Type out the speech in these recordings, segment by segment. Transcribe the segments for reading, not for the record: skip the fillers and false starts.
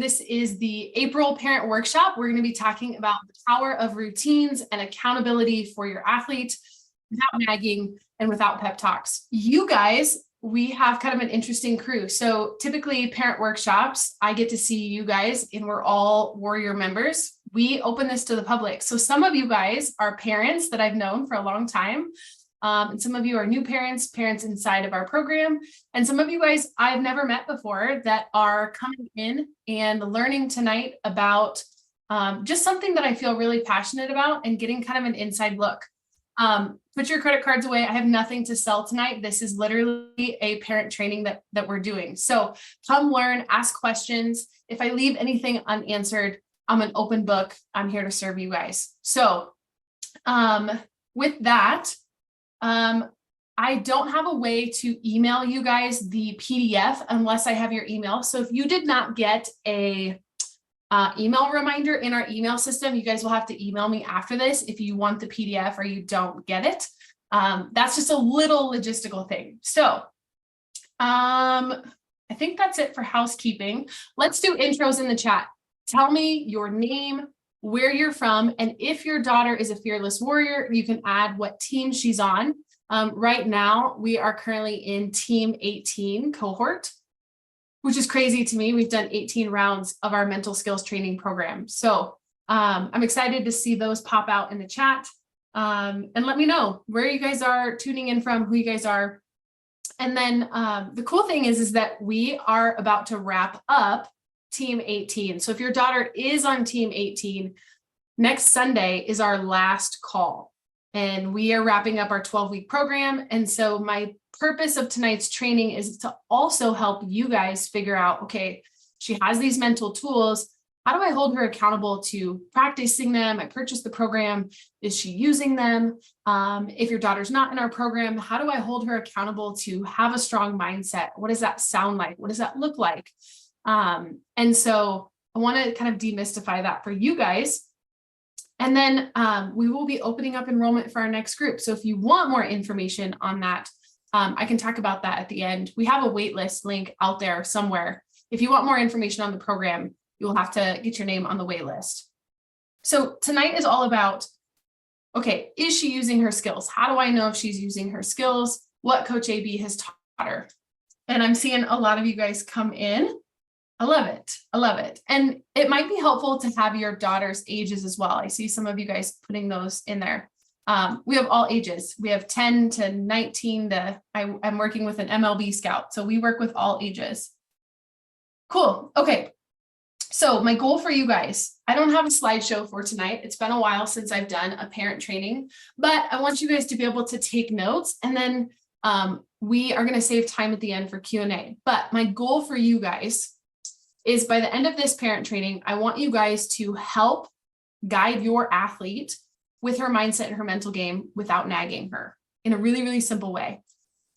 This is the April parent workshop. We're going to be talking about the power of routines and accountability for your athlete without nagging and without pep talks. You guys, we have kind of an interesting crew. So typically parent workshops, I get to see you guys and we're all warrior members. We open this to the public. So some of you guys are parents that I've known for a long time. And some of you are new parents inside of our program. And some of you guys I've never met before that are coming in and learning tonight about just something that I feel really passionate about and getting kind of an inside look. Put your credit cards away. I have nothing to sell tonight. This is literally a parent training that we're doing. So come learn, ask questions. If I leave anything unanswered, I'm an open book. I'm here to serve you guys. So with that, I don't have a way to email you guys the PDF unless I have your email. So if you did not get a email reminder in our email system, you guys will have to email me after this if you want the PDF or you don't get it. That's just a little logistical thing. So I think that's it for housekeeping. Let's do intros in the chat. Tell me your name, where you're from, and if your daughter is a fearless warrior, you can add what team she's on. Right now, we are currently in team 18 cohort, which is crazy to me. We've done 18 rounds of our mental skills training program. So I'm excited to see those pop out in the chat. And let me know where you guys are tuning in from, who you guys are. And then the cool thing is that we are about to wrap up team 18. So if your daughter is on team 18, next Sunday is our last call. And we are wrapping up our 12-week program. And so my purpose of tonight's training is to also help you guys figure out, okay, she has these mental tools. How do I hold her accountable to practicing them? I purchased the program. Is she using them? If your daughter's not in our program, how do I hold her accountable to have a strong mindset? What does that sound like? What does that look like? And so I want to kind of demystify that for you guys. And then we will be opening up enrollment for our next group. So if you want more information on that, I can talk about that at the end. We have a waitlist link out there somewhere. If you want more information on the program, you will have to get your name on the waitlist. So tonight is all about, okay, is she using her skills? How do I know if she's using her skills? What Coach AB has taught her? And I'm seeing a lot of you guys come in. I love it. I love it. And it might be helpful to have your daughter's ages as well. I see some of you guys putting those in there. We have all ages. We have 10 to 19 to, I'm working with an MLB scout. So we work with all ages. Cool. Okay. So my goal for you guys, I don't have a slideshow for tonight. It's been a while since I've done a parent training, but I want you guys to be able to take notes, and then we are going to save time at the end for Q&A. But my goal for you guys is by the end of this parent training, I want you guys to help guide your athlete with her mindset and her mental game without nagging her in a really, really simple way.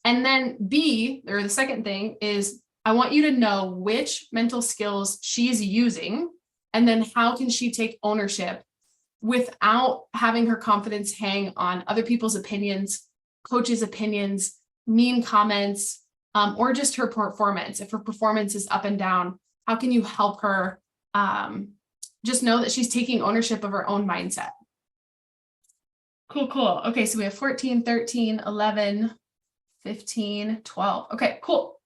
And then the second thing is I want you to know which mental skills she's using, and then how can she take ownership without having her confidence hang on other people's opinions, coaches' opinions, mean comments, or just her performance. If her performance is up and down, how can you help her just know that she's taking ownership of her own mindset? Cool. Okay, so we have 14, 13, 11, 15, 12. Okay, cool.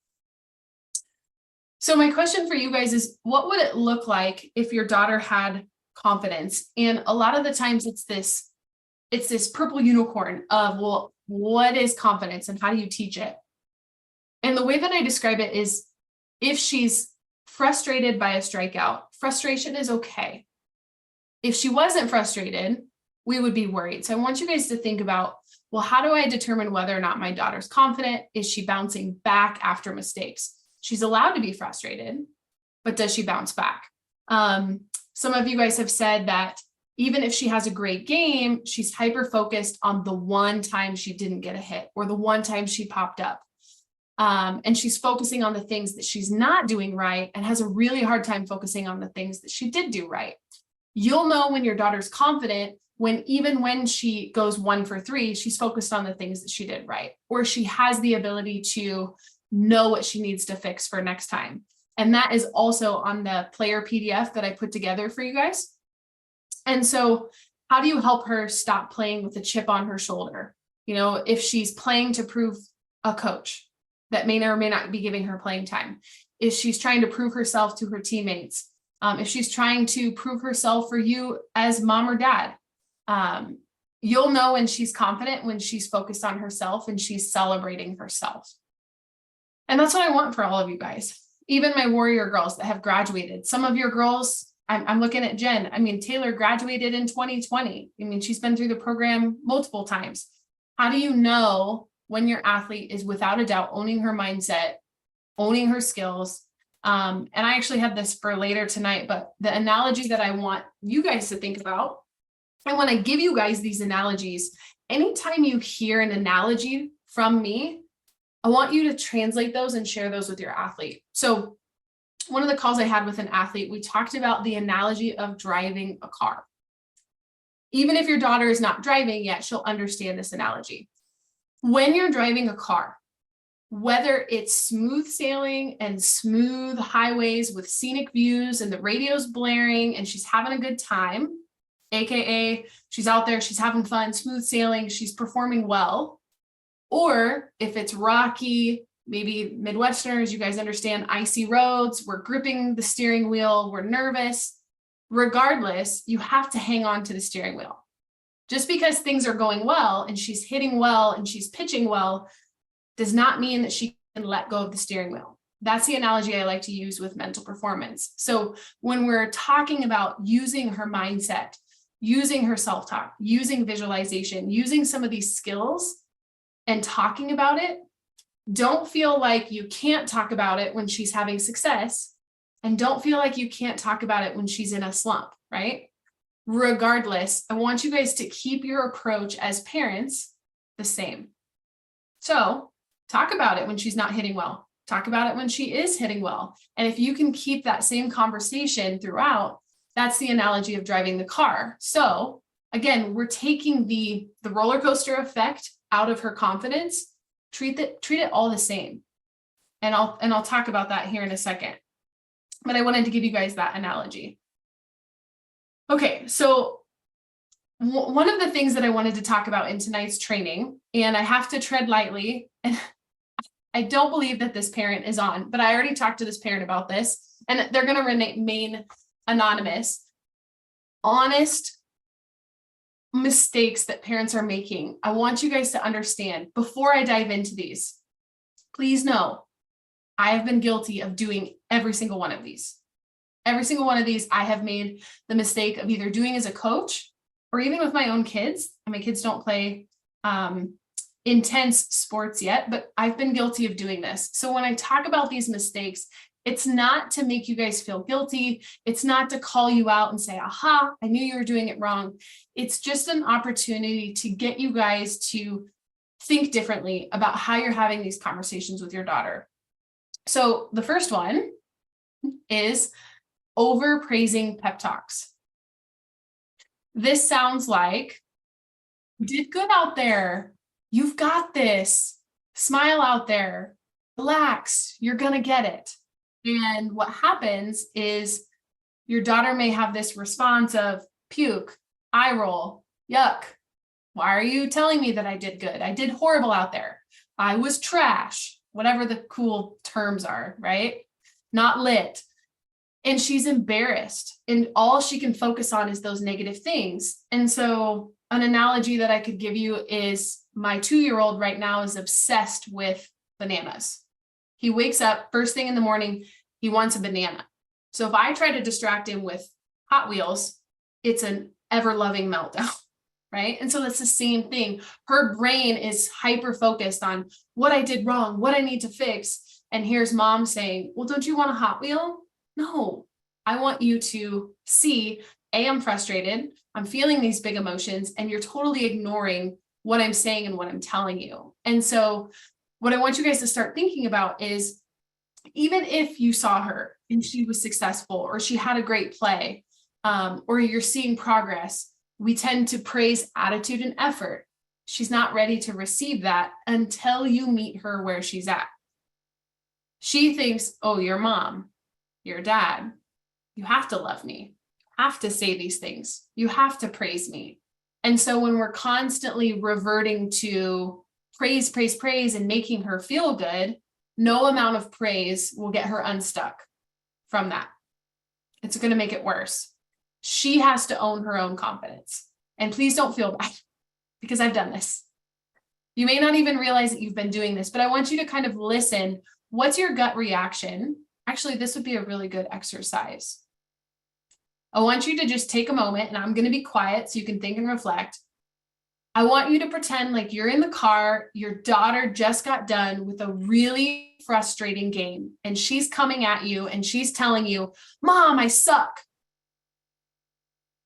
So my question for you guys is, what would it look like if your daughter had confidence? And a lot of the times it's this purple unicorn of, well, what is confidence and how do you teach it? And the way that I describe it is, if she's frustrated by a strikeout, frustration is okay. If she wasn't frustrated, we would be worried. So I want you guys to think about, well, how do I determine whether or not my daughter's confident? Is she bouncing back after mistakes? She's allowed to be frustrated, but does she bounce back? Some of you guys have said that even if she has a great game, she's hyper-focused on the one time she didn't get a hit or the one time she popped up. And she's focusing on the things that she's not doing right and has a really hard time focusing on the things that she did do right. You'll know when your daughter's confident even when she goes 1 for 3, she's focused on the things that she did right, or she has the ability to know what she needs to fix for next time. And that is also on the player PDF that I put together for you guys. And so how do you help her stop playing with a chip on her shoulder? You know, if she's playing to prove a coach that may or may not be giving her playing time, if she's trying to prove herself to her teammates, if she's trying to prove herself for you as mom or dad, you'll know when she's confident, when she's focused on herself and she's celebrating herself. And that's what I want for all of you guys. Even my warrior girls that have graduated. Some of your girls, I'm looking at Jen. I mean, Taylor graduated in 2020. I mean, she's been through the program multiple times. How do you know when your athlete is without a doubt owning her mindset, owning her skills? And I actually had this for later tonight, but the analogy that I want you guys to think about, and when I give you guys these analogies, anytime you hear an analogy from me, I want you to translate those and share those with your athlete. So one of the calls I had with an athlete, we talked about the analogy of driving a car. Even if your daughter is not driving yet, she'll understand this analogy. When you're driving a car, whether it's smooth sailing and smooth highways with scenic views and the radio's blaring and she's having a good time, AKA she's out there, she's having fun, smooth sailing, she's performing well. Or if it's rocky, maybe Midwesterners, you guys understand icy roads, we're gripping the steering wheel, we're nervous. Regardless, you have to hang on to the steering wheel. Just because things are going well and she's hitting well and she's pitching well does not mean that she can let go of the steering wheel. That's the analogy I like to use with mental performance. So when we're talking about using her mindset, using her self-talk, using visualization, using some of these skills and talking about it, don't feel like you can't talk about it when she's having success, and don't feel like you can't talk about it when she's in a slump, right? Regardless, I want you guys to keep your approach as parents the same. So talk about it when she's not hitting well. Talk about it when she is hitting well. And if you can keep that same conversation throughout, that's the analogy of driving the car. So again, we're taking the roller coaster effect out of her confidence. Treat it all the same. And I'll talk about that here in a second. But I wanted to give you guys that analogy. Okay, so one of the things that I wanted to talk about in tonight's training, and I have to tread lightly, and I don't believe that this parent is on, but I already talked to this parent about this, and they're going to remain anonymous. Honest mistakes that parents are making. I want you guys to understand before I dive into these. Please know, I have been guilty of doing every single one of these. Every single one of these, I have made the mistake of either doing as a coach or even with my own kids. And my kids don't play intense sports yet, but I've been guilty of doing this. So when I talk about these mistakes, it's not to make you guys feel guilty. It's not to call you out and say, aha, I knew you were doing it wrong. It's just an opportunity to get you guys to think differently about how you're having these conversations with your daughter. So the first one is overpraising pep talks. This sounds like, you did good out there. You've got this. Smile out there. Relax. You're going to get it. And what happens is your daughter may have this response of puke, eye roll, yuck. Why are you telling me that I did good? I did horrible out there. I was trash, whatever the cool terms are, right? Not lit. And she's embarrassed, and all she can focus on is those negative things. And so an analogy that I could give you is my 2-year-old right now is obsessed with bananas. He wakes up first thing in the morning, he wants a banana. So if I try to distract him with Hot Wheels, it's an ever-loving meltdown, right? And so that's the same thing. Her brain is hyper-focused on what I did wrong, what I need to fix. And here's mom saying, well, don't you want a Hot Wheel? No, I want you to see, I'm frustrated, I'm feeling these big emotions, and you're totally ignoring what I'm saying and what I'm telling you. And so what I want you guys to start thinking about is, even if you saw her and she was successful or she had a great play, or you're seeing progress, we tend to praise attitude and effort. She's not ready to receive that until you meet her where she's at. She thinks, oh, your mom, You're a dad. You have to love me. You have to say these things. You have to praise me. And so when we're constantly reverting to praise, praise, praise, and making her feel good, no amount of praise will get her unstuck from that. It's going to make it worse. She has to own her own confidence. And please don't feel bad, because I've done this. You may not even realize that you've been doing this, but I want you to kind of listen. What's your gut reaction? Actually, this would be a really good exercise. I want you to just take a moment, and I'm going to be quiet so you can think and reflect. I want you to pretend like you're in the car. Your daughter just got done with a really frustrating game, and she's coming at you and she's telling you, Mom, I suck.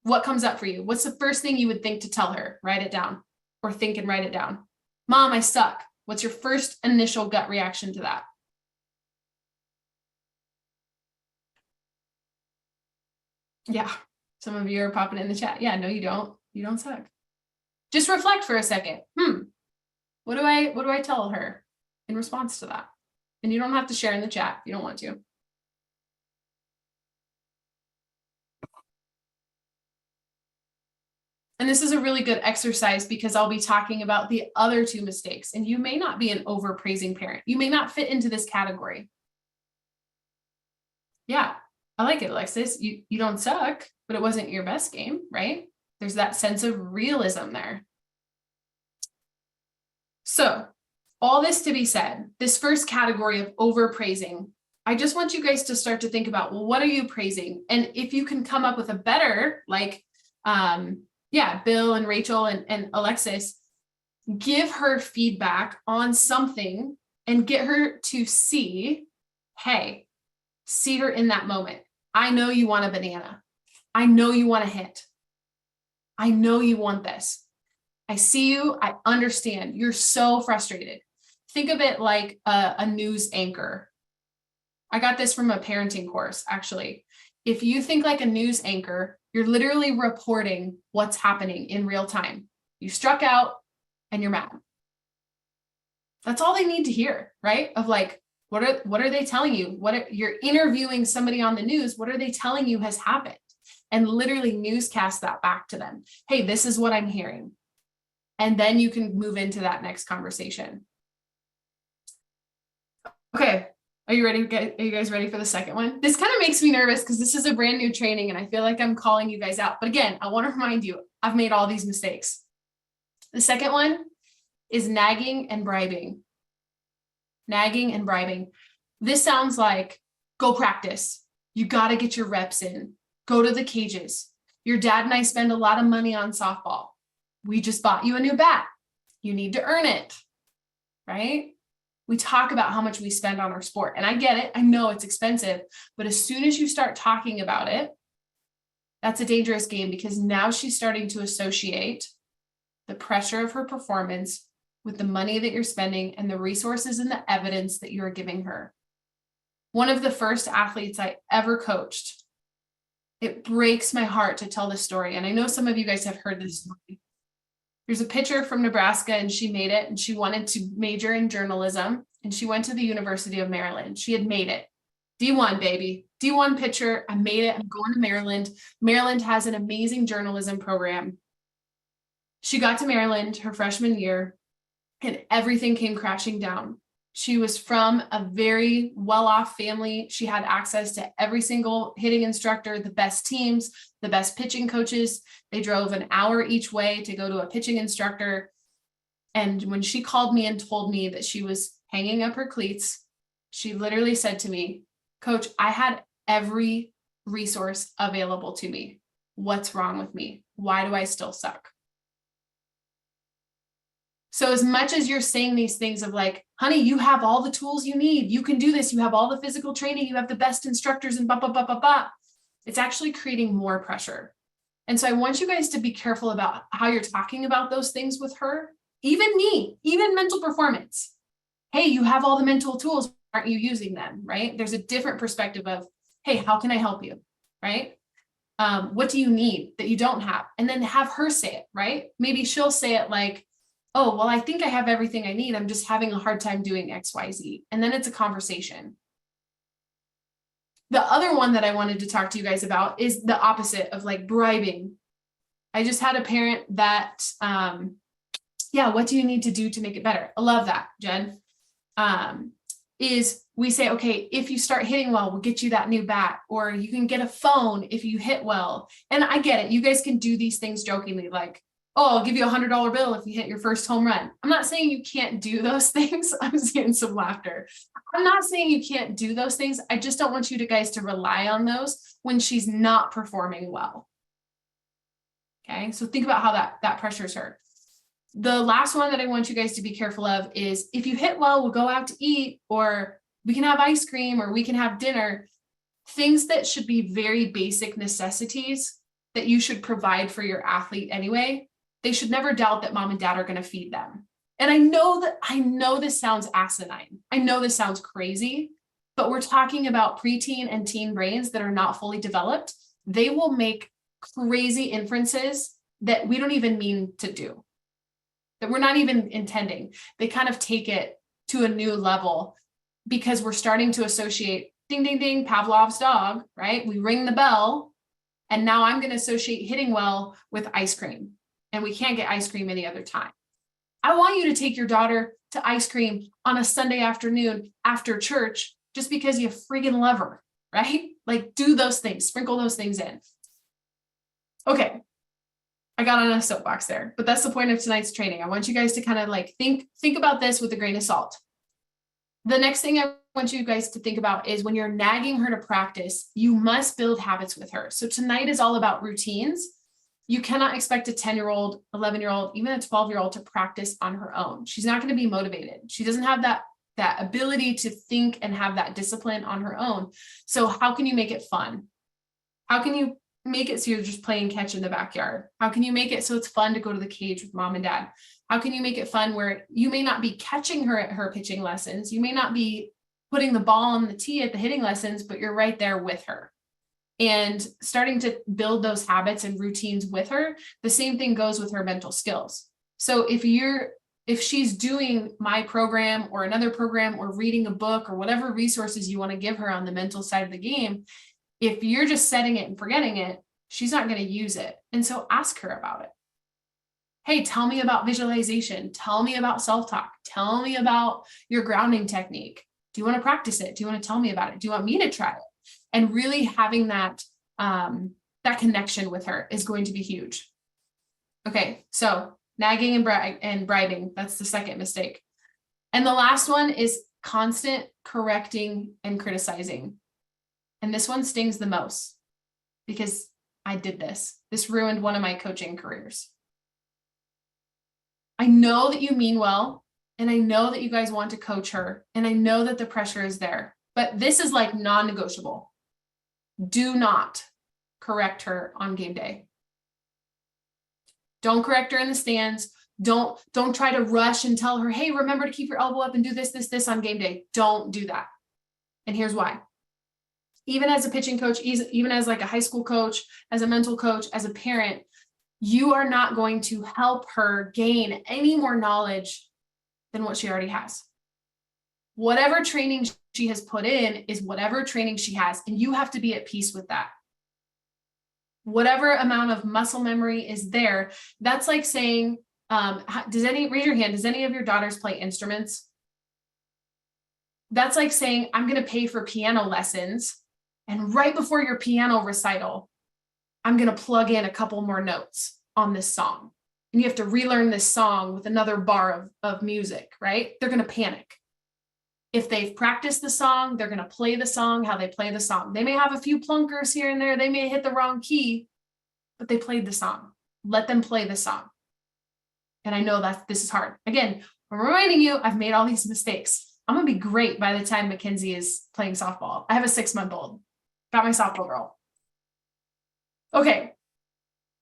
What comes up for you? What's the first thing you would think to tell her? Write it down, or think and write it down. Mom, I suck. What's your first initial gut reaction to that? Yeah, some of you are popping in the chat. Yeah, no, you don't. You don't suck. Just reflect for a second. What do I tell her in response to that? And you don't have to share in the chat if you don't want to. And this is a really good exercise because I'll be talking about the other two mistakes, and you may not be an overpraising parent. You may not fit into this category. Yeah, I like it, Alexis. You don't suck, but it wasn't your best game, right? There's that sense of realism there. So all this to be said, this first category of overpraising, I just want you guys to start to think about, well, what are you praising? And if you can come up with a better, like, Bill and Rachel and Alexis, give her feedback on something and get her to see her in that moment. I know you want a banana. I know you want a hint. I know you want this. I see you. I understand. You're so frustrated. Think of it like a news anchor. I got this from a parenting course, actually. If you think like a news anchor, you're literally reporting what's happening in real time. You struck out and you're mad. That's all they need to hear, right? Of like, what are they telling you? You're interviewing somebody on the news. What are they telling you has happened? And literally newscast that back to them. Hey, this is what I'm hearing. And then you can move into that next conversation. Okay. Are you ready? Are you guys ready for the second one? This kind of makes me nervous because this is a brand new training and I feel like I'm calling you guys out. But again, I want to remind you, I've made all these mistakes. The second one is nagging and bribing. Nagging and bribing. This sounds like, go practice. You got to get your reps in. Go to the cages. Your dad and I spend a lot of money on softball. We just bought you a new bat. You need to earn it, right? We talk about how much we spend on our sport, and I get it. I know it's expensive, but as soon as you start talking about it, that's a dangerous game because now she's starting to associate the pressure of her performance with the money that you're spending and the resources and the evidence that you're giving her. One of the first athletes I ever coached, it breaks my heart to tell this story. And I know some of you guys have heard this story. There's a pitcher from Nebraska and she made it and she wanted to major in journalism and she went to the University of Maryland. She had made it. D1, baby. D1 pitcher. I made it. I'm going to Maryland. Maryland has an amazing journalism program. She got to Maryland her freshman year and everything came crashing down. She was from a very well-off family. She had access to every single hitting instructor, the best teams, the best pitching coaches. They drove an hour each way to go to a pitching instructor. And when she called me and told me that she was hanging up her cleats, she literally said to me, Coach, I had every resource available to me. What's wrong with me? Why do I still suck? So as much as you're saying these things of like, honey, you have all the tools you need. You can do this. You have all the physical training. You have the best instructors and blah, blah, blah, blah, blah. It's actually creating more pressure. And so I want you guys to be careful about how you're talking about those things with her. Even me, even mental performance. Hey, you have all the mental tools. Aren't you using them? Right? There's a different perspective of, hey, how can I help you? Right? What do you need that you don't have? And then have her say it, right? Maybe she'll say it like, oh, well, I think I have everything I need. I'm just having a hard time doing X, Y, Z. And then it's a conversation. The other one that I wanted to talk to you guys about is the opposite of like bribing. I just had a parent that, what do you need to do to make it better? I love that, Jen. Is we say, okay, if you start hitting well, we'll get you that new bat, or you can get a phone if you hit well. And I get it. You guys can do these things jokingly, like, oh, I'll give you $100 bill if you hit your first home run. I'm not saying you can't do those things. I'm seeing some laughter. I'm not saying you can't do those things. I just don't want you guys to rely on those when she's not performing well. Okay, so think about how that pressures her. The last one that I want you guys to be careful of is if you hit well, we'll go out to eat, or we can have ice cream, or we can have dinner. Things that should be very basic necessities that you should provide for your athlete anyway. They should never doubt that mom and dad are going to feed them. And I know this sounds asinine. I know this sounds crazy, but we're talking about preteen and teen brains that are not fully developed. They will make crazy inferences that we don't even mean to do, that we're not even intending. They kind of take it to a new level because we're starting to associate ding, ding, ding, Pavlov's dog, right? We ring the bell, and now I'm going to associate hitting well with ice cream, and we can't get ice cream any other time. I want you to take your daughter to ice cream on a Sunday afternoon after church just because you friggin' love her, right? Like, do those things, sprinkle those things in. Okay, I got on a soapbox there, but that's the point of tonight's training. I want you guys to kind of like think about this with a grain of salt. The next thing I want you guys to think about is when you're nagging her to practice, you must build habits with her. So tonight is all about routines. You cannot expect a 10-year-old, 11-year-old, even a 12-year-old to practice on her own. She's not going to be motivated. She doesn't have that ability to think and have that discipline on her own. So how can you make it fun? How can you make it so you're just playing catch in the backyard? How can you make it so it's fun to go to the cage with mom and dad? How can you make it fun where you may not be catching her at her pitching lessons? You may not be putting the ball on the tee at the hitting lessons, but you're right there with her. And starting to build those habits and routines with her. The same thing goes with her mental skills. So if she's doing my program or another program or reading a book or whatever resources you want to give her on the mental side of the game, if you're just setting it and forgetting it, she's not going to use it. And so ask her about it. Hey, tell me about visualization. Tell me about self-talk. Tell me about your grounding technique. Do you want to practice it? Do you want to tell me about it? Do you want me to try it? And really having that connection with her is going to be huge. Okay, so nagging and bribing, that's the second mistake. And the last one is constant correcting and criticizing. And this one stings the most because I did this. This ruined one of my coaching careers. I know that you mean well, and I know that you guys want to coach her, and I know that the pressure is there, but this is like non-negotiable. Do not correct her on game day. Don't correct her in the stands. Don't try to rush and tell her, hey, remember to keep your elbow up and do this on game day. Don't do that. And here's why. Even as a pitching coach, even as like a high school coach, as a mental coach, as a parent, you are not going to help her gain any more knowledge than what she already has. Whatever training she has put in is whatever training she has, and you have to be at peace with that. Whatever amount of muscle memory is there, that's like saying, raise your hand, does any of your daughters play instruments? That's like saying, I'm going to pay for piano lessons, and right before your piano recital, I'm going to plug in a couple more notes on this song. And you have to relearn this song with another bar of music, right? They're going to panic. If they've practiced the song, they're going to play the song how they play the song. They may have a few plunkers here and there. They may hit the wrong key, but they played the song. Let them play the song. And I know that this is hard. Again, I'm reminding you, I've made all these mistakes. I'm going to be great by the time Mackenzie is playing softball. I have a 6-month-old. Got my softball girl. Okay.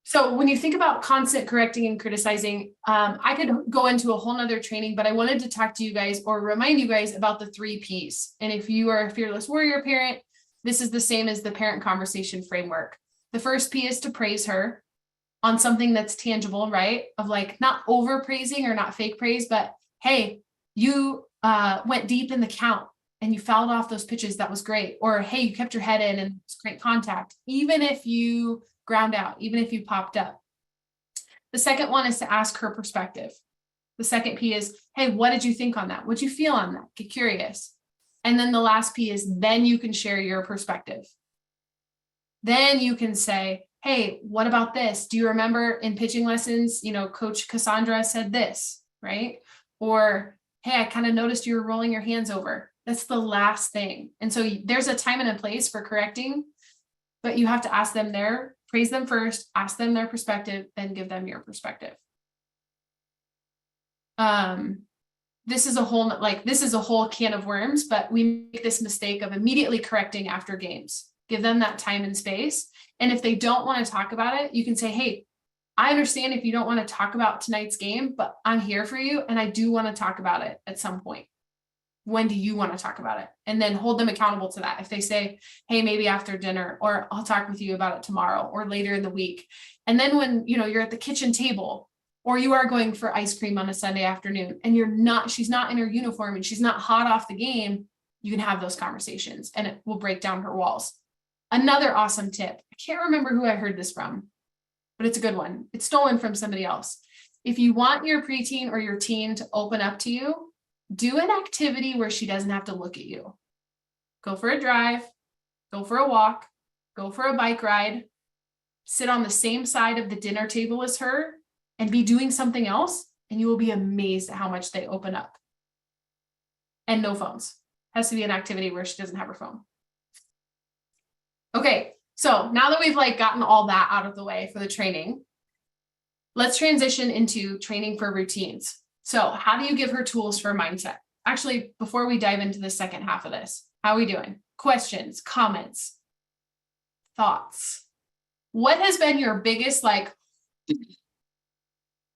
So when you think about constant correcting and criticizing, I could go into a whole nother training, but I wanted to talk to you guys or remind you guys about the 3 Ps. And if you are a fearless warrior parent, this is the same as the parent conversation framework. The first P is to praise her on something that's tangible, right? Of like not over praising or not fake praise, but hey, you went deep in the count. and you fouled off those pitches, that was great. Or, hey, you kept your head in and it's great contact, even if you ground out, even if you popped up. The second one is to ask her perspective. The second P is, hey, what did you think on that? What'd you feel on that? Get curious. And then the last P is, then you can share your perspective. Then you can say, hey, what about this? Do you remember in pitching lessons, Coach Cassandra said this, right? Or, hey, I kind of noticed you were rolling your hands over. That's the last thing. And so there's a time and a place for correcting, but you have to ask them praise them first, ask them their perspective, then give them your perspective. This is a whole can of worms, but we make this mistake of immediately correcting after games. Give them that time and space. And if they don't want to talk about it, you can say, hey, I understand if you don't want to talk about tonight's game, but I'm here for you. And I do want to talk about it at some point. When do you want to talk about it? And then hold them accountable to that. If they say, hey, maybe after dinner, or I'll talk with you about it tomorrow or later in the week. And then when, you're at the kitchen table, or you are going for ice cream on a Sunday afternoon and she's not in her uniform and she's not hot off the game, you can have those conversations and it will break down her walls. Another awesome tip. I can't remember who I heard this from, but it's a good one. It's stolen from somebody else. If you want your preteen or your teen to open up to you, do an activity where she doesn't have to look at you. Go for a drive, go for a walk, go for a bike ride, sit on the same side of the dinner table as her and be doing something else, and you will be amazed at how much they open up. And no phones. Has to be an activity where she doesn't have her phone. Okay, so now that we've gotten all that out of the way for the training, let's transition into training for routines. So how do you give her tools for mindset? Actually, before we dive into the second half of this, how are we doing? Questions, comments, thoughts. What has been your biggest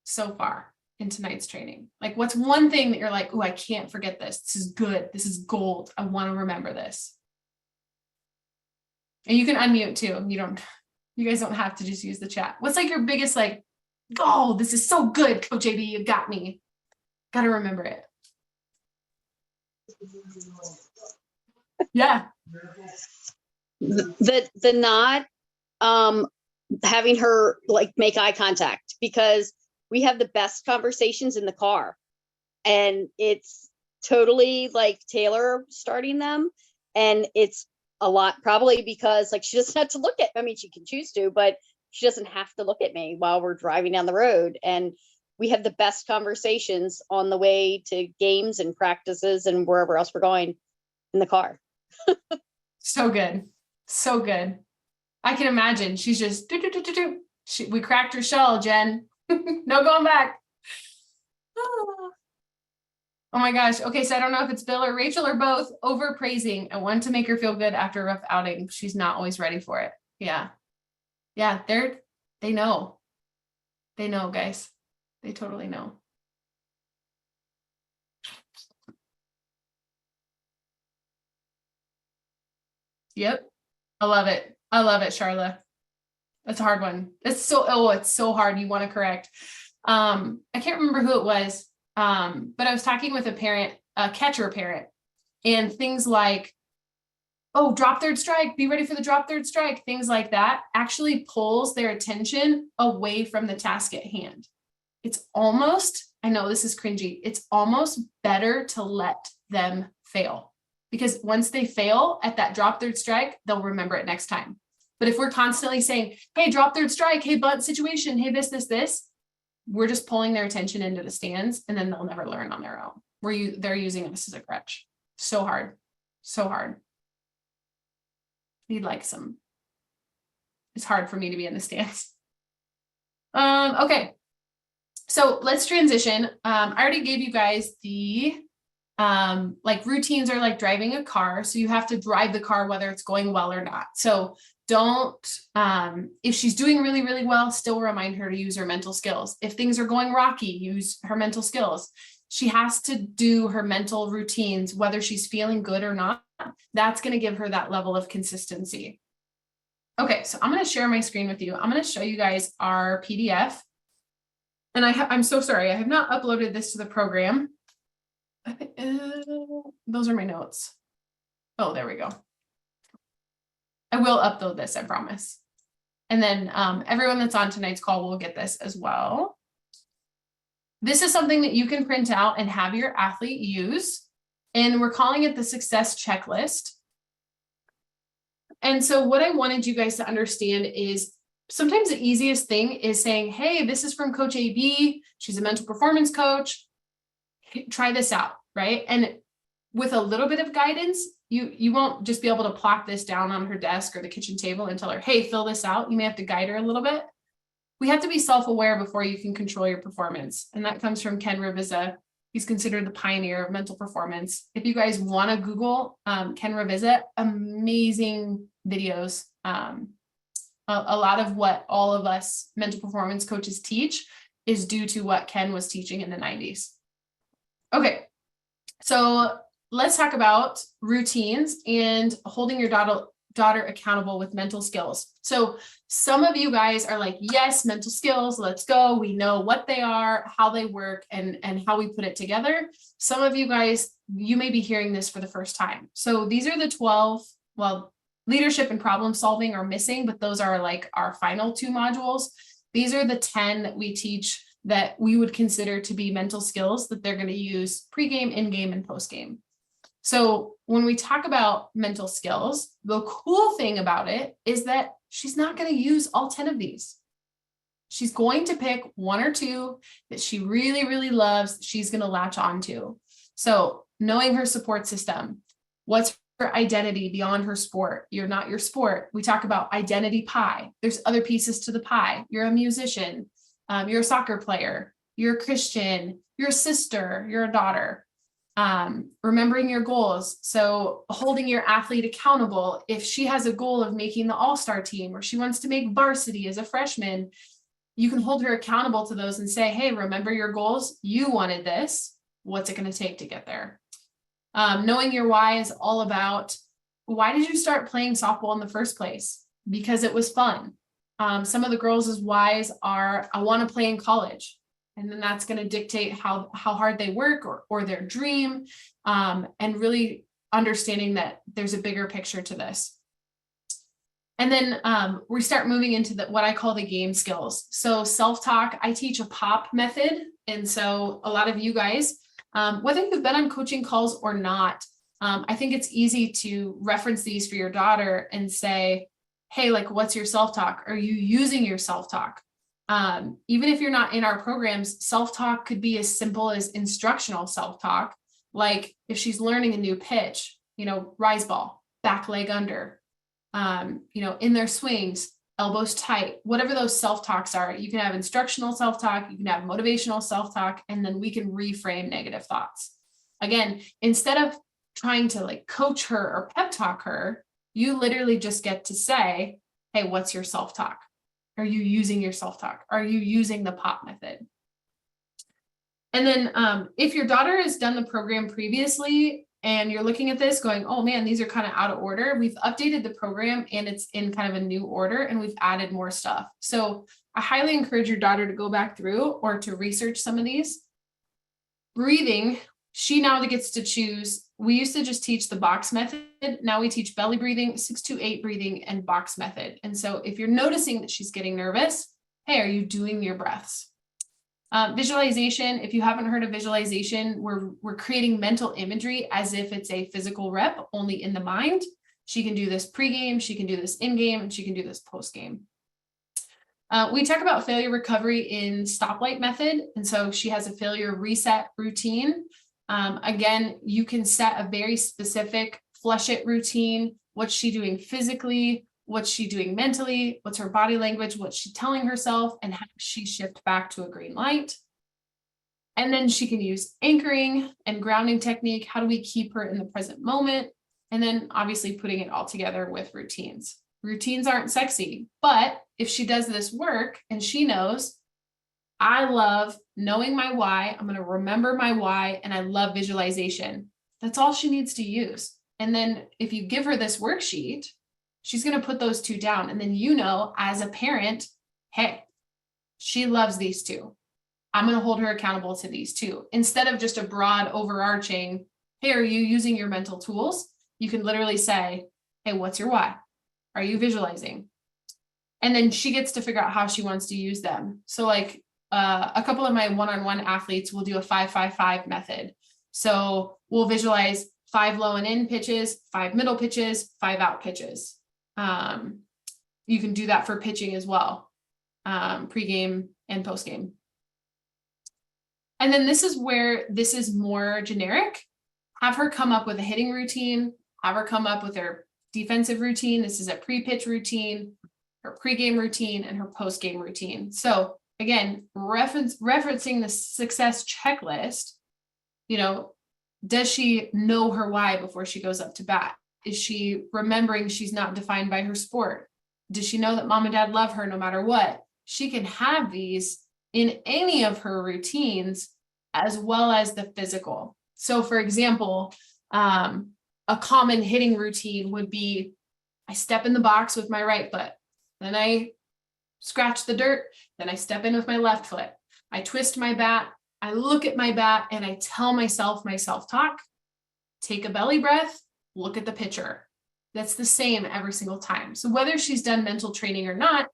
so far in tonight's training? What's one thing that you're oh, I can't forget this. This is good. This is gold. I want to remember this. And you can unmute too. You guys don't have to just use the chat. What's your biggest oh, this is so good, Coach AB, you got me. Got to remember it. Yeah. The not having her make eye contact, because we have the best conversations in the car, and it's totally Taylor starting them, and it's a lot probably because she doesn't have to look at, she can choose to, but she doesn't have to look at me while we're driving down the road. And we have the best conversations on the way to games and practices and wherever else we're going in the car. So good. So good. I can imagine she's just we cracked her shell, Jen. No going back. Oh my gosh. Okay, so I don't know if it's Bill or Rachel or both. Overpraising. I want to make her feel good after a rough outing. She's not always ready for it. Yeah. Yeah, they know. They know, guys. They totally know. Yep. I love it. I love it, Charla. That's a hard one. It's so hard. You want to correct. I can't remember who it was. But I was talking with a catcher parent, and things like, oh, drop third strike, be ready for the drop third strike. Things like that actually pulls their attention away from the task at hand. It's almost, I know this is cringy, it's almost better to let them fail, because once they fail at that drop third strike, they'll remember it next time. But if we're constantly saying, hey, drop third strike, hey, bunt situation, hey, this, we're just pulling their attention into the stands, and then they'll never learn on their own. They're using us as a crutch. So hard. So hard. Need some. It's hard for me to be in the stands. Okay. So let's transition. I already gave you guys the routines are like driving a car. So you have to drive the car whether it's going well or not. So don't, if she's doing really, really well, still remind her to use her mental skills. If things are going rocky, use her mental skills. She has to do her mental routines, whether she's feeling good or not. That's going to give her that level of consistency. Okay, so I'm going to share my screen with you. I'm going to show you guys our PDF. And I'm so sorry, I have not uploaded this to the program. Those are my notes. Oh, there we go. I will upload this, I promise. And then everyone that's on tonight's call will get this as well. This is something that you can print out and have your athlete use. And we're calling it the success checklist. And so what I wanted you guys to understand is sometimes the easiest thing is saying, hey, this is from Coach AB. She's a mental performance coach. Try this out, right? And with a little bit of guidance, you won't just be able to plop this down on her desk or the kitchen table and tell her, hey, fill this out. You may have to guide her a little bit. We have to be self-aware before you can control your performance. And that comes from Ken Ravizza. He's considered the pioneer of mental performance. If you guys want to Google Ken Ravizza, amazing videos. A lot of what all of us mental performance coaches teach is due to what Ken was teaching in the 90s. Okay, so let's talk about routines and holding your daughter accountable with mental skills. So some of you guys are like, yes, mental skills, let's go. We know what they are, how they work, and how we put it together. Some of you guys, you may be hearing this for the first time. So these are the 12, well, leadership and problem solving are missing, but those are like our final 2 modules. These are the 10 that we teach that we would consider to be mental skills that they're going to use pre-game, in-game, and post-game. So when we talk about mental skills, the cool thing about it is that she's not going to use all 10 of these. She's going to pick 1 or 2 that she really, really loves, she's going to latch onto. So knowing her support system, what's her identity beyond her sport? You're not your sport. We talk about identity pie. There's other pieces to the pie. You're a musician. You're a soccer player. You're a Christian. You're a sister. You're a daughter. Remembering your goals. So holding your athlete accountable. If she has a goal of making the all-star team, or she wants to make varsity as a freshman, you can hold her accountable to those and say, hey, remember your goals. You wanted this. What's it going to take to get there? Knowing your why is all about, why did you start playing softball in the first place? Because it was fun. Some of the girls' whys are, I want to play in college. And then that's going to dictate how hard they work or their dream, and really understanding that there's a bigger picture to this. And then we start moving into what I call the game skills. So self-talk, I teach a POP method. And so a lot of you guys, whether you've been on coaching calls or not, I think it's easy to reference these for your daughter and say, hey, like, what's your self-talk? Are you using your self-talk? Even if you're not in our programs, self-talk could be as simple as instructional self-talk. Like if she's learning a new pitch, rise ball, back leg under, in their swings, elbows tight, whatever those self-talks are. You can have instructional self-talk, you can have motivational self-talk, and then we can reframe negative thoughts. Again, instead of trying to like coach her or pep talk her, you literally just get to say, hey, what's your self-talk? Are you using your self-talk? Are you using the POP method? And then if your daughter has done the program previously and you're looking at this going, oh man, these are kind of out of order. We've updated the program and it's in kind of a new order and we've added more stuff. So I highly encourage your daughter to go back through or to research some of these. Breathing, she now gets to choose. We used to just teach the box method. Now we teach belly breathing, 6-8 breathing, and box method. And so if you're noticing that she's getting nervous, hey, are you doing your breaths? Visualization, if you haven't heard of visualization, we're creating mental imagery as if it's a physical rep, only in the mind. She can do this pregame, she can do this in-game, and she can do this post-game. We talk about failure recovery in stoplight method. And so she has a failure reset routine. Again, you can set a very specific flush it routine. What's she doing physically? What's she doing mentally? What's her body language? What's she telling herself? And how does she shift back to a green light? And then she can use anchoring and grounding technique. How do we keep her in the present moment? And then obviously putting it all together with routines. Routines aren't sexy, but if she does this work and she knows, I love knowing my why, I'm going to remember my why, and I love visualization. That's all she needs to use. And then if you give her this worksheet, she's going to put those 2 down. And then as a parent, hey, she loves these 2. I'm going to hold her accountable to these 2. Instead of just a broad overarching, hey, are you using your mental tools? You can literally say, hey, what's your why? Are you visualizing? And then she gets to figure out how she wants to use them. So like a couple of my one-on-one athletes will do a 5-5-5 method. So we'll visualize 5 low and in pitches, 5 middle pitches, 5 out pitches. You can do that for pitching as well, pregame and postgame. And then this is where this is more generic. Have her come up with a hitting routine, have her come up with her defensive routine. This is a pre-pitch routine, her pregame routine, and her postgame routine. So again, referencing the success checklist, you know, does she know her why before she goes up to bat? Is she remembering she's not defined by her sport? Does she know that mom and dad love her no matter what? She can have these in any of her routines as well as the physical. So for example, a common hitting routine would be, I step in the box with my right foot, then I scratch the dirt, then I step in with my left foot. I twist my bat, I look at my bat, and I tell myself my self-talk, take a belly breath, look at the pitcher. That's the same every single time. So whether she's done mental training or not,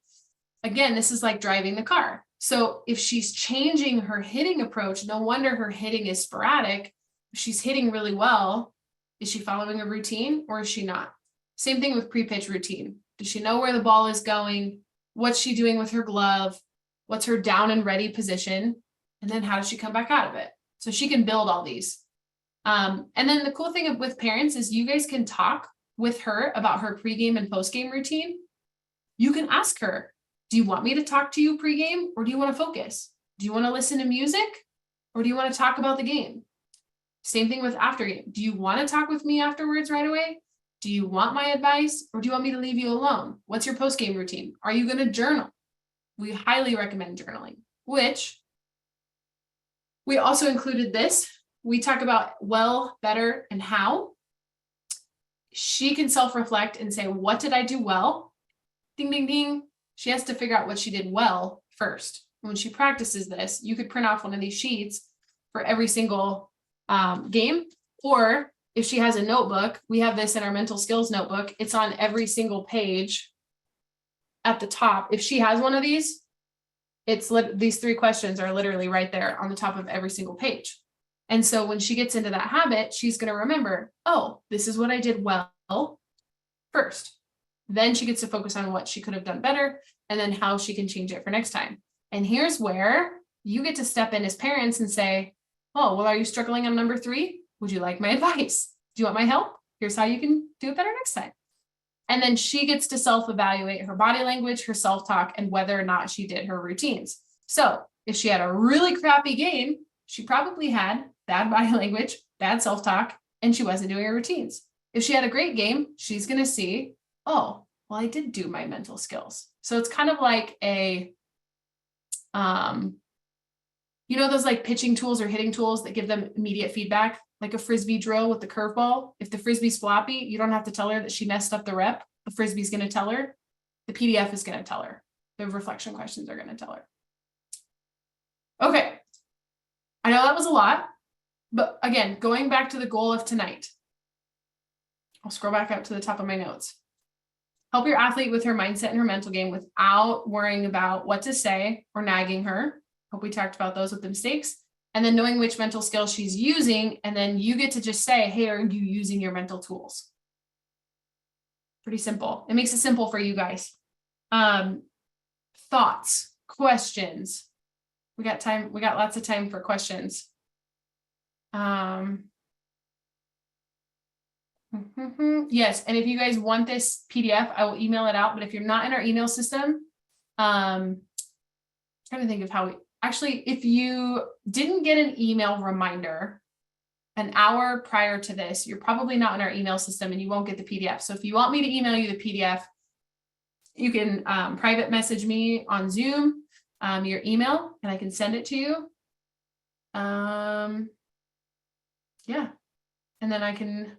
again, this is like driving the car. So if she's changing her hitting approach, no wonder her hitting is sporadic. If she's hitting really well, is she following a routine or is she not? Same thing with pre-pitch routine. Does she know where the ball is going? What's she doing with her glove? What's her down and ready position? And then how does she come back out of it? So she can build all these. And then the cool thing with parents is you guys can talk with her about her pregame and postgame routine. You can ask her, do you want me to talk to you pregame or do you want to focus? Do you want to listen to music or do you want to talk about the game? Same thing with after game. Do you want to talk with me afterwards right away? Do you want my advice or do you want me to leave you alone? What's your postgame routine? Are you going to journal? We highly recommend journaling, which we also included this. We talk about well, better, and how. She can self-reflect and say, what did I do well? Ding, ding, ding. She has to figure out what she did well first. When she practices this, you could print off one of these sheets for every single game. Or if she has a notebook, we have this in our mental skills notebook. It's on every single page at the top. If she has one of these, these 3 questions are literally right there on the top of every single page. And so when she gets into that habit, she's going to remember, oh, this is what I did well first. Then she gets to focus on what she could have done better and then how she can change it for next time. And here's where you get to step in as parents and say, oh, well, are you struggling on number 3? Would you like my advice? Do you want my help? Here's how you can do it better next time. And then she gets to self-evaluate her body language, her self-talk, and whether or not she did her routines. So if she had a really crappy game, she probably had bad body language, bad self-talk, and she wasn't doing her routines. If she had a great game, she's going to see, oh, well, I did do my mental skills. So it's kind of like a, you know, those like pitching tools or hitting tools that give them immediate feedback, like a Frisbee drill with the curveball. If the Frisbee's floppy, you don't have to tell her that she messed up the rep. The Frisbee's going to tell her. The PDF is going to tell her. The reflection questions are going to tell her. Okay. I know that was a lot, but again, going back to the goal of tonight, I'll scroll back up to the top of my notes. Help your athlete with her mindset and her mental game without worrying about what to say or nagging her. Hope we talked about those with the mistakes. And then knowing which mental skills she's using. And then you get to just say, hey, are you using your mental tools? Pretty simple. It makes it simple for you guys. Thoughts, questions. We got time. We got lots of time for questions. Yes. And if you guys want this PDF, I will email it out. But if you're not in our email system, trying to think of how we actually, if you didn't get an email reminder an hour prior to this, you're probably not in our email system and you won't get the PDF. So if you want me to email you the PDF, you can private message me on Zoom, your email, and I can send it to you. Yeah. And then I can,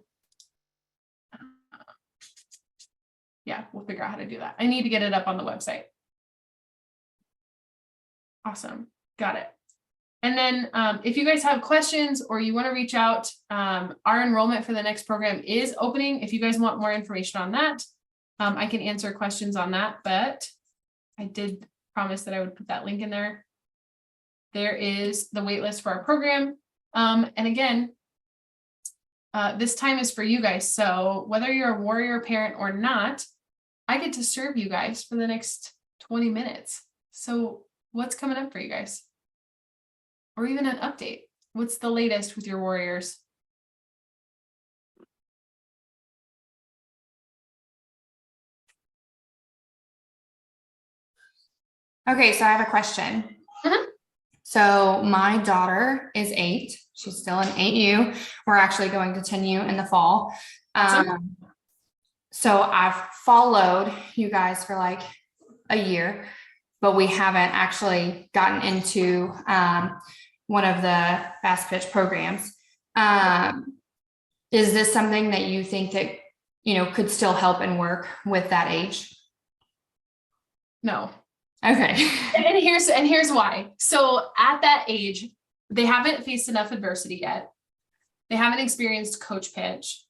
yeah, we'll figure out how to do that. I need to get it up on the website. Awesome. Got it. And then if you guys have questions or you want to reach out, our enrollment for the next program is opening. If you guys want more information on that, I can answer questions on that, but I did promise that I would put that link in there. There is the wait list for our program. And again, this time is for you guys. So whether you're a warrior parent or not, I get to serve you guys for the next 20 minutes. So what's coming up for you guys? Or even an update. What's the latest with your warriors? Okay, so I have a question. Mhm. So my daughter is 8. She's still in 8U. We're actually going to 10U in the fall. Awesome. So I've followed you guys for like a year, but we haven't actually gotten into one of the fast pitch programs. Is this something that you think that, could still help and work with that age? No. Okay. And here's why. So at that age, they haven't faced enough adversity yet. They haven't experienced coach pitch,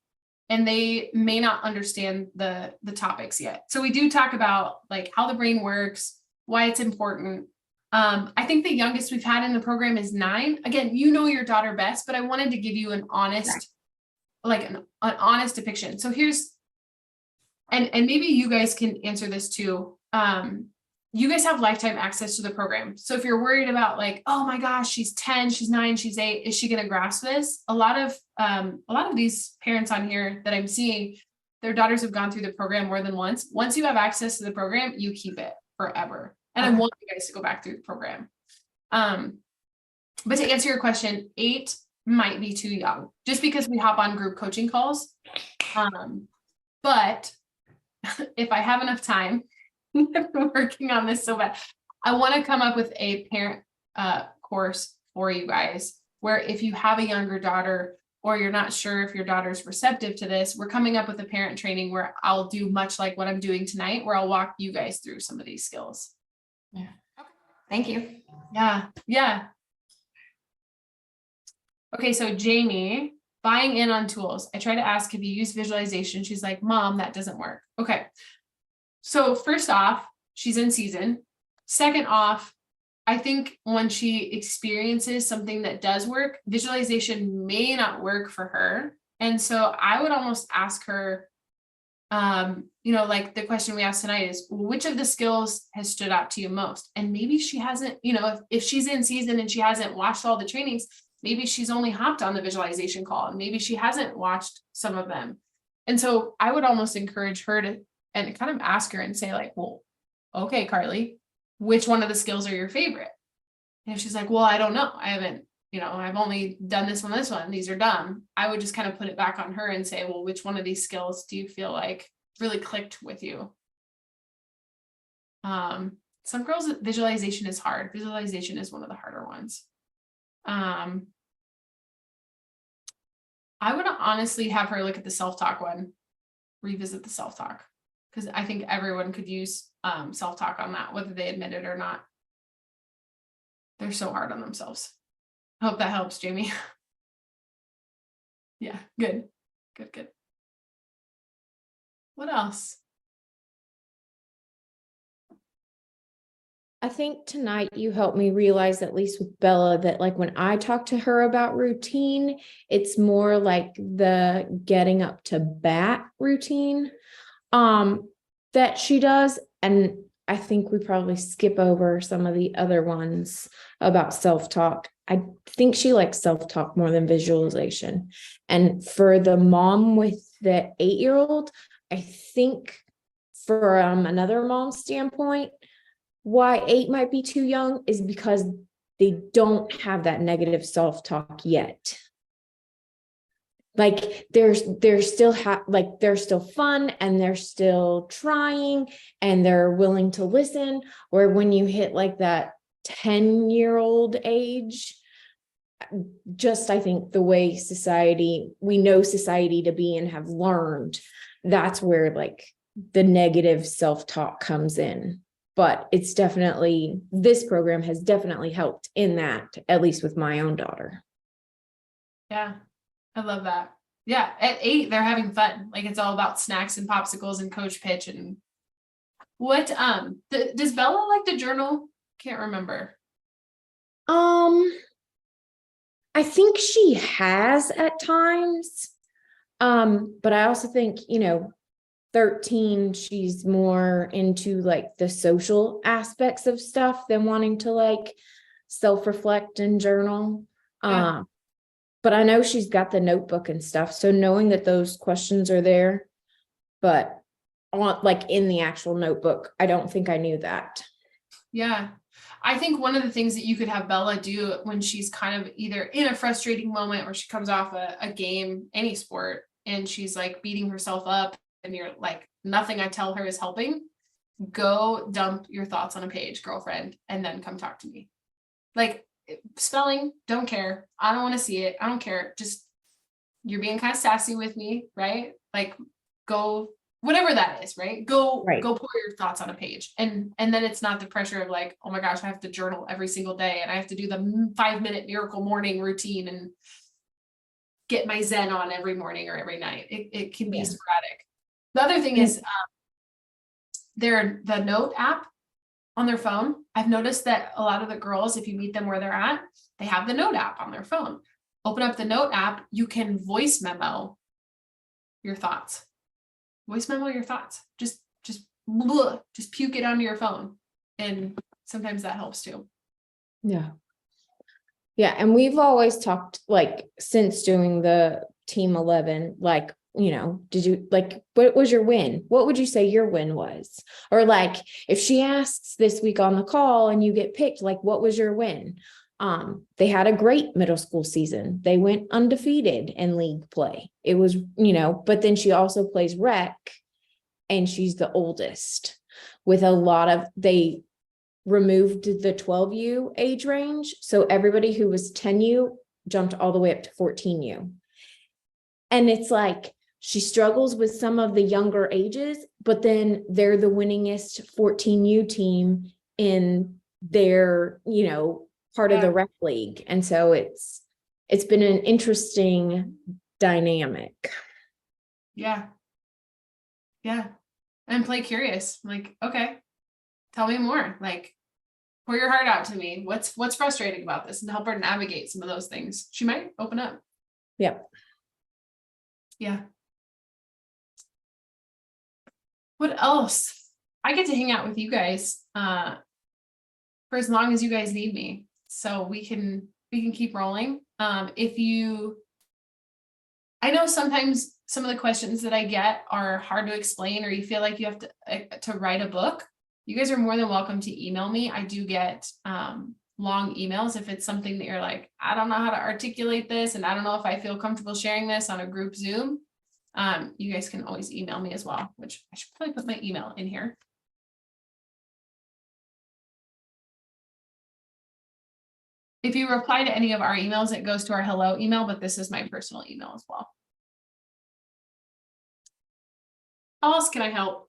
and they may not understand the topics yet. So we do talk about like how the brain works, why it's important. I think the youngest we've had in the program is 9. Again, you know your daughter best, but I wanted to give you an honest, like an honest depiction. So here's, and maybe you guys can answer this too. You guys have lifetime access to the program. So if you're worried about like, oh my gosh, she's 10, she's 9, she's 8, is she going to grasp this? A lot of these parents on here that I'm seeing, their daughters have gone through the program more than once. Once you have access to the program, you keep it forever. And I want you guys to go back through the program. But to answer your question, 8 might be too young just because we hop on group coaching calls. But if I have enough time, I've been working on this so bad. I want to come up with a parent course for you guys where if you have a younger daughter or you're not sure if your daughter's receptive to this, we're coming up with a parent training where I'll do much like what I'm doing tonight, where I'll walk you guys through some of these skills. Yeah. Okay. Thank you. Yeah. Yeah. Okay. So Jamie, buying in on tools. I try to ask if you use visualization. She's like, Mom, that doesn't work. Okay. So first off, she's in season. Second off, I think when she experiences something that does work, visualization may not work for her. And so I would almost ask her, like the question we asked tonight is, which of the skills has stood out to you most? And maybe she hasn't, if she's in season and she hasn't watched all the trainings, maybe she's only hopped on the visualization call and maybe she hasn't watched some of them. And so I would almost encourage her to, and kind of ask her and say like, well, okay, Carly, which one of the skills are your favorite? And if she's like, well, I don't know. I haven't, I've only done this one. These are done. I would just kind of put it back on her and say, well, which one of these skills do you feel like really clicked with you? Some girls, visualization is hard. Visualization is one of the harder ones. I would honestly have her look at the self-talk one, revisit the self-talk. Because I think everyone could use self-talk on that, whether they admit it or not. They're so hard on themselves. I hope that helps, Jamie. Yeah, good. Good. What else? I think tonight you helped me realize, at least with Bella, that like when I talk to her about routine, it's more like the getting up to bat routine that she does. And I think we probably skip over some of the other ones about self-talk. I think she likes self-talk more than visualization. And for the mom with the 8-year-old, I think from another mom's standpoint, why 8 might be too young is because they don't have that negative self-talk yet. Like they're still they're still fun and they're still trying and they're willing to listen. Or when you hit like that 10-year-old age, just I think the way we know society to be and have learned, that's where like the negative self-talk comes in. but it's definitely, this program has definitely helped in that, at least with my own daughter. Yeah, I love that. Yeah, at 8, they're having fun. Like it's all about snacks and popsicles and coach pitch and what, does Bella like to journal? Can't remember. I think she has at times. But I also think, 13, she's more into like the social aspects of stuff than wanting to like self-reflect and journal. Yeah. But I know she's got the notebook and stuff. So knowing that those questions are there, but on like in the actual notebook, I don't think I knew that. Yeah. I think one of the things that you could have Bella do when she's kind of either in a frustrating moment or she comes off a game, any sport, and she's like beating herself up and you're like, nothing I tell her is helping, go dump your thoughts on a page, girlfriend, and then come talk to me. Like spelling, don't care. I don't want to see it. I don't care. Just you're being kind of sassy with me, right? Like go whatever that is, right? Go pour your thoughts on a page. And then it's not the pressure of like, oh my gosh, I have to journal every single day and I have to do the 5-minute miracle morning routine and get my Zen on every morning or every night. It can be sporadic. The other thing is the note app on their phone. I've noticed that a lot of the girls, if you meet them where they're at, they have the note app on their phone. Open up the note app, you can voice memo your thoughts. Voice memo your thoughts. Just puke it onto your phone. And sometimes that helps too. Yeah. Yeah. And we've always talked like since doing the team 11, like, did you like, what was your win? What would you say your win was? Or like, if she asks this week on the call and you get picked, like, what was your win? They had a great middle school season. They went undefeated in league play. It was, but then she also plays rec and she's the oldest with a lot of, they removed the 12U age range. So everybody who was 10U jumped all the way up to 14U. And it's like, she struggles with some of the younger ages, but then they're the winningest 14U team in their, part of the rec league. And so it's been an interesting dynamic. Yeah. Yeah. And play curious. Like, okay, tell me more. Like, pour your heart out to me. What's frustrating about this, and help her navigate some of those things. She might open up. Yep. Yeah. What else? I get to hang out with you guys for as long as you guys need me. So we can keep rolling. I know sometimes some of the questions that I get are hard to explain, or you feel like you have to write a book. You guys are more than welcome to email me. I do get long emails if it's something that you're like, I don't know how to articulate this, and I don't know if I feel comfortable sharing this on a group Zoom. You guys can always email me as well, which I should probably put my email in here. If you reply to any of our emails, it goes to our hello email, but this is my personal email as well. How else can I help?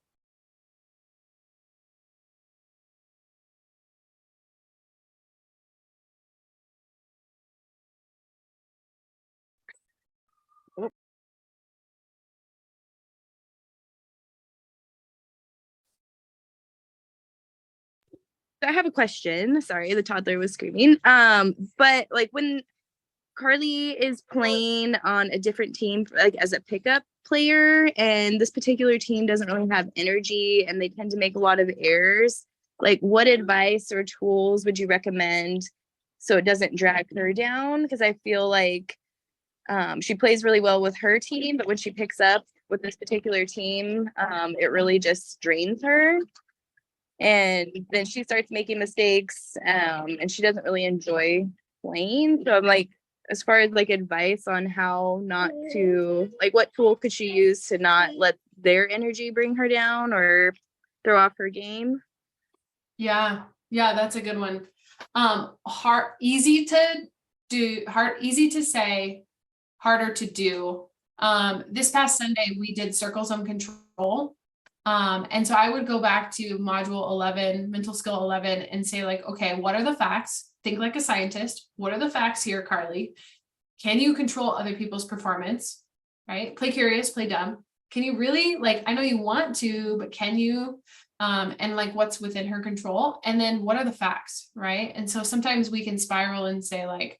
I have a question. Sorry, the toddler was screaming. But like when Carly is playing on a different team, like as a pickup player, and this particular team doesn't really have energy and they tend to make a lot of errors, like what advice or tools would you recommend so it doesn't drag her down? Because I feel like she plays really well with her team, but when she picks up with this particular team, it really just drains her. And then she starts making mistakes, and she doesn't really enjoy playing. So I'm like, as far as like advice on how not to, like, what tool could she use to not let their energy bring her down or throw off her game? Yeah, that's a good one. Easy to say, harder to do. This past Sunday we did circles on control. And so I would go back to module 11, mental skill 11, and say like, okay, what are the facts? Think like a scientist. What are the facts here, Carly? Can you control other people's performance? Right? Play curious, play dumb. Can you really, like, I know you want to, but can you? And like what's within her control? And then what are the facts, right? And so sometimes we can spiral and say like,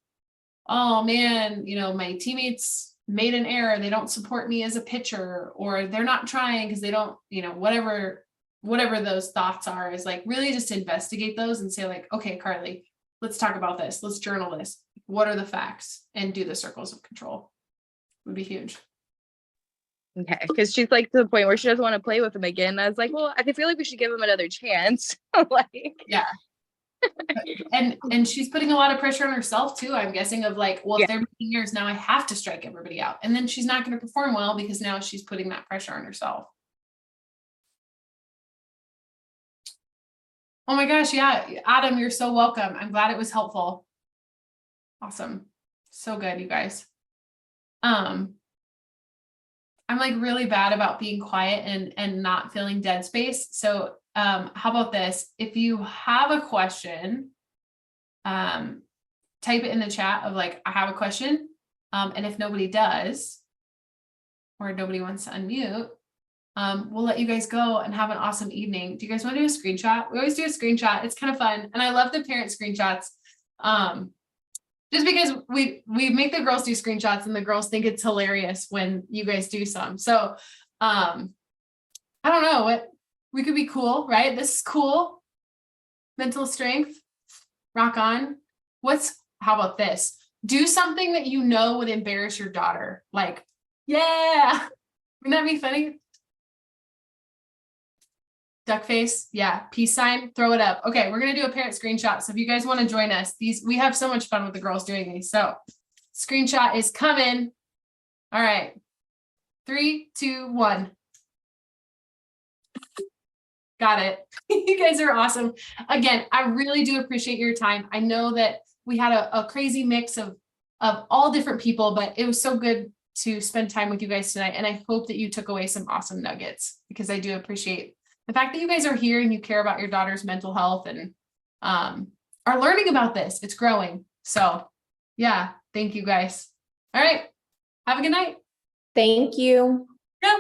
oh man, you know, my teammates made an error. They don't support me as a pitcher, or they're not trying because they don't, you know, whatever those thoughts are, is like really just investigate those and say like, okay, Carly, let's talk about this. Let's journal this. What are the facts? And do the circles of control. Would be huge. Okay, because she's like to the point where she doesn't want to play with him again. I was like, well, I feel like we should give him another chance. Like, yeah. And she's putting a lot of pressure on herself too, I'm guessing, of like, well, if they're making errors, now I have to strike everybody out. And then she's not going to perform well because now she's putting that pressure on herself. Oh my gosh, yeah. Adam, you're so welcome. I'm glad it was helpful. Awesome. So good, you guys. I'm like really bad about being quiet and not feeling dead space. So how about this? If you have a question, type it in the chat of like, I have a question. And if nobody does, or nobody wants to unmute, we'll let you guys go and have an awesome evening. Do you guys want to do a screenshot? We always do a screenshot. It's kind of fun. And I love the parent screenshots. Just because we make the girls do screenshots and the girls think it's hilarious when you guys do some. So I don't know what we could be cool, right? This is cool. Mental strength, rock on. How about this? Do something that you know would embarrass your daughter. Like, yeah, wouldn't that be funny? Duck face, yeah, peace sign, throw it up. Okay, we're gonna do a parent screenshot. So if you guys want to join us, we have so much fun with the girls doing these. So screenshot is coming. All right, 3, 2, 1. Got it. You guys are awesome. Again, I really do appreciate your time. I know that we had a crazy mix of all different people, but it was so good to spend time with you guys tonight. And I hope that you took away some awesome nuggets, because I do appreciate the fact that you guys are here and you care about your daughter's mental health and are learning about this. It's growing. So yeah, thank you guys. All right. Have a good night. Thank you. Yep.